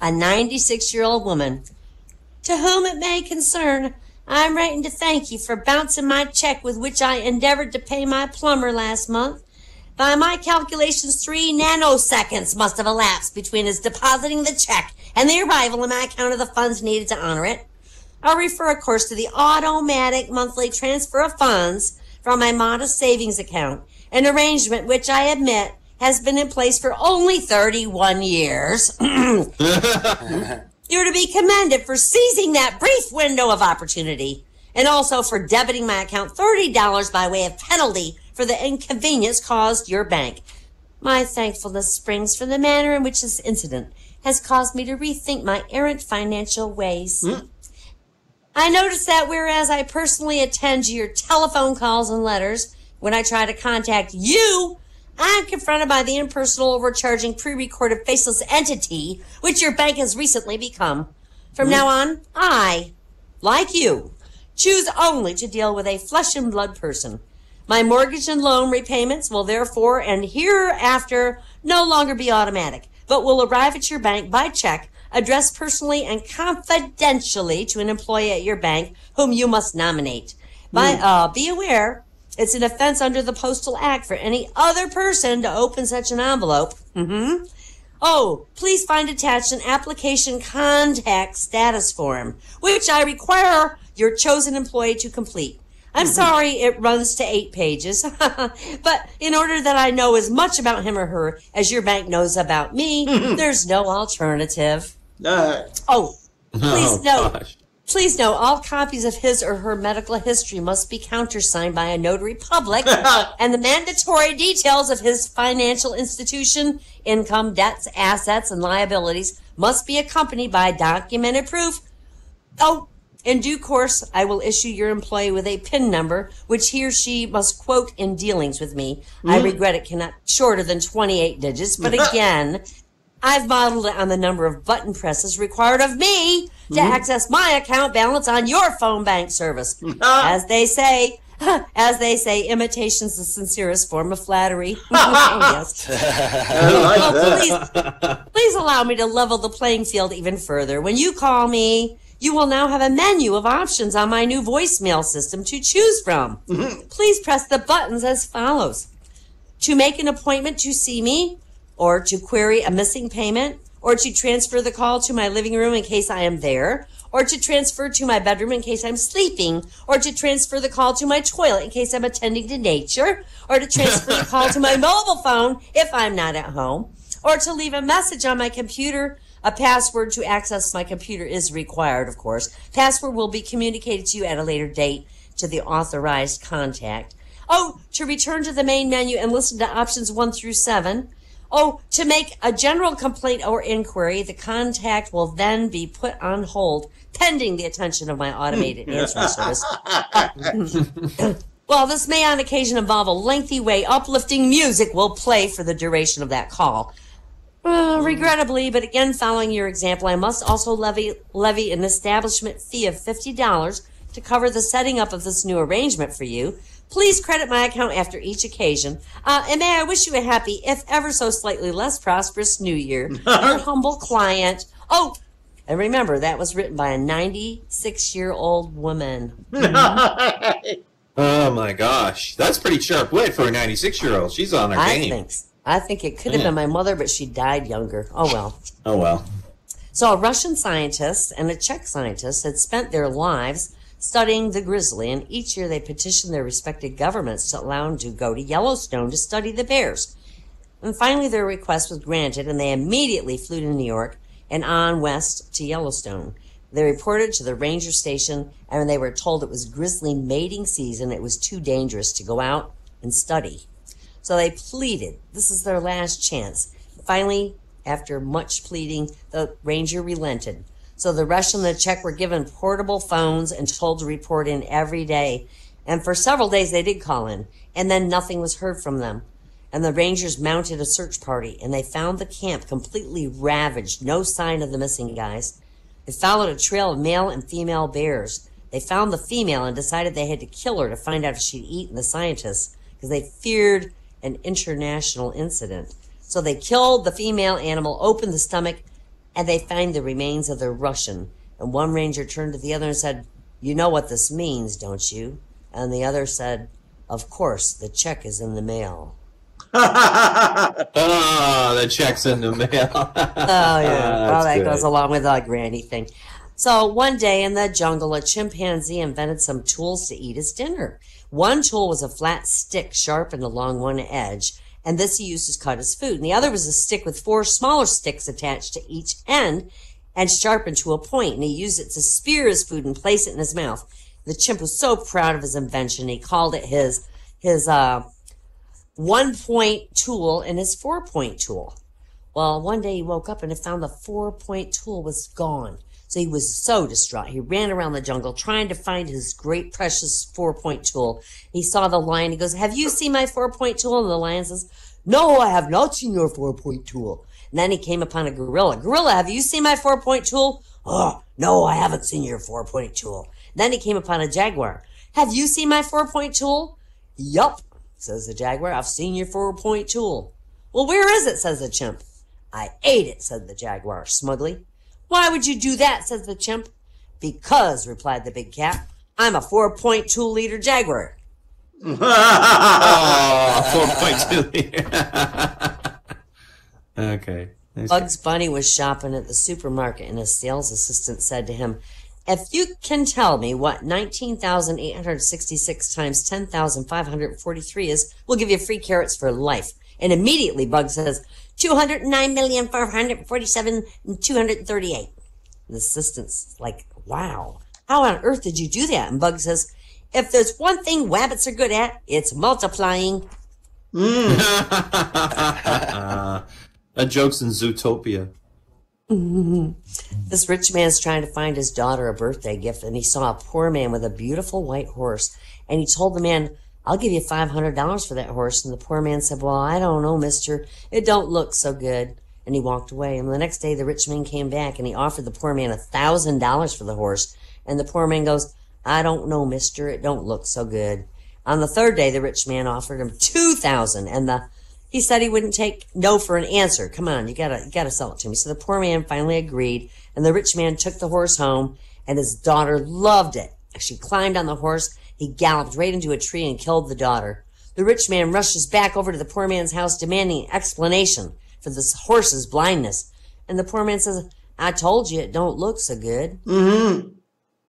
a 96-year-old woman. To whom it may concern, I'm writing to thank you for bouncing my check with which I endeavored to pay my plumber last month. By my calculations, 3 nanoseconds must have elapsed between his depositing the check and the arrival in my account of the funds needed to honor it. I'll refer, of course, to the automatic monthly transfer of funds from my modest savings account, an arrangement which I admit has been in place for only 31 years. You're to be commended for seizing that brief window of opportunity, and also for debiting my account $30 by way of penalty for the inconvenience caused your bank. My thankfulness springs from the manner in which this incident has caused me to rethink my errant financial ways. I notice that whereas I personally attend to your telephone calls and letters, when I try to contact you, I'm confronted by the impersonal, overcharging, pre-recorded, faceless entity which your bank has recently become. From now on, I, like you, choose only to deal with a flesh and blood person. My mortgage and loan repayments will therefore and hereafter no longer be automatic, but will arrive at your bank by check, addressed personally and confidentially to an employee at your bank whom you must nominate. Be aware, it's an offense under the Postal Act for any other person to open such an envelope. Oh, please find attached an application contact status form, which I require your chosen employee to complete. I'm sorry it runs to 8 pages, but in order that I know as much about him or her as your bank knows about me, there's no alternative. Please note, all copies of his or her medical history must be countersigned by a notary public, and the mandatory details of his financial institution, income, debts, assets, and liabilities must be accompanied by documented proof. In due course, I will issue your employee with a PIN number, which he or she must quote in dealings with me. I regret it cannot be shorter than 28 digits, but again, I've modeled it on the number of button presses required of me to access my account balance on your phone bank service. As they say, imitation's the sincerest form of flattery. Yes. Please allow me to level the playing field even further. When you call me, you will now have a menu of options on my new voicemail system to choose from. Please press the buttons as follows. To make an appointment to see me, or to query a missing payment, or to transfer the call to my living room in case I am there, or to transfer to my bedroom in case I'm sleeping, or to transfer the call to my toilet in case I'm attending to nature, or to transfer the call to my mobile phone if I'm not at home, or to leave a message on my computer. A password to access my computer is required, of course. Password will be communicated to you at a later date to the authorized contact. To return to the main menu and listen to options 1 through 7. To make a general complaint or inquiry, the contact will then be put on hold pending the attention of my automated answering service. Well, this may on occasion involve a lengthy way. Uplifting music will play for the duration of that call. Regrettably, but again, following your example, I must also levy an establishment fee of $50 to cover the setting up of this new arrangement for you. Please credit my account after each occasion. And may I wish you a happy, if ever so slightly less prosperous, New Year. Your humble client. And remember, that was written by a 96-year-old woman. Oh, my gosh. That's pretty sharp wit for a 96-year-old. She's on her game. I think it could have been my mother, but she died younger. Oh, well. Oh, well. So a Russian scientist and a Czech scientist had spent their lives studying the grizzly, and each year they petitioned their respective governments to allow them to go to Yellowstone to study the bears. And finally their request was granted, and they immediately flew to New York and on west to Yellowstone. They reported to the ranger station, and when they were told it was grizzly mating season, it was too dangerous to go out and study. So they pleaded. This is their last chance. Finally, after much pleading, the ranger relented. So the Russian and the Czech were given portable phones and told to report in every day. And for several days they did call in, and then nothing was heard from them. And the rangers mounted a search party, and they found the camp completely ravaged, no sign of the missing guys. They followed a trail of male and female bears. They found the female and decided they had to kill her to find out if she'd eaten the scientists, because they feared an international incident. So they killed the female animal, opened the stomach, and they find the remains of the Russian. And one ranger turned to the other and said, "You know what this means, don't you?" And the other said, "Of course, the check is in the mail." Oh, the check's in the mail. Oh, yeah. Well, that good. goes along with the granny thing. So one day in the jungle, a chimpanzee invented some tools to eat his dinner. One tool was a flat stick sharpened along one edge, and this he used to cut his food. And the other was a stick with 4 smaller sticks attached to each end and sharpened to a point, and he used it to spear his food and place it in his mouth. The chimp was so proud of his invention, he called it his 1-point tool and his 4-point tool. Well, one day he woke up and he found the 4-point tool was gone. So he was so distraught. He ran around the jungle trying to find his great precious 4-point tool. He saw the lion. He goes, "Have you seen my 4-point tool?" And the lion says, "No, I have not seen your 4-point tool." And then he came upon a gorilla. "Gorilla, have you seen my 4-point tool?" "Oh, no, I haven't seen your 4-point tool." Then he came upon a jaguar. "Have you seen my 4-point tool?" "Yup," says the jaguar, "I've seen your 4-point tool." "Well, where is it?" says the chimp. "I ate it," said the jaguar smugly. "Why would you do that?" says the chimp. "Because," replied the big cat, "I'm a 4-point tool eater jaguar." Oh, 4.2 liter. Okay. Bugs Bunny was shopping at the supermarket, and his sales assistant said to him, "If you can tell me what 19,866 times 10,543 is, we'll give you free carrots for life." And immediately Bugs says, 209,447,238. The assistant's like, "Wow, how on earth did you do that?" And Bugs says, "If there's one thing rabbits are good at, it's multiplying." That joke's in Zootopia. This rich man's trying to find his daughter a birthday gift, and he saw a poor man with a beautiful white horse. And he told the man, "I'll give you $500 for that horse." And the poor man said, "Well, I don't know, mister. It don't look so good." And he walked away. And the next day, the rich man came back, and he offered the poor man $1,000 for the horse. And the poor man goes, "I don't know, mister. It don't look so good." On the third day, the rich man offered him $2,000, and he said he wouldn't take no for an answer. "Come on, you gotta sell it to me." So the poor man finally agreed, and the rich man took the horse home, and his daughter loved it. She climbed on the horse. He galloped right into a tree and killed the daughter. The rich man rushes back over to the poor man's house, demanding explanation for this horse's blindness. And the poor man says, "I told you it don't look so good."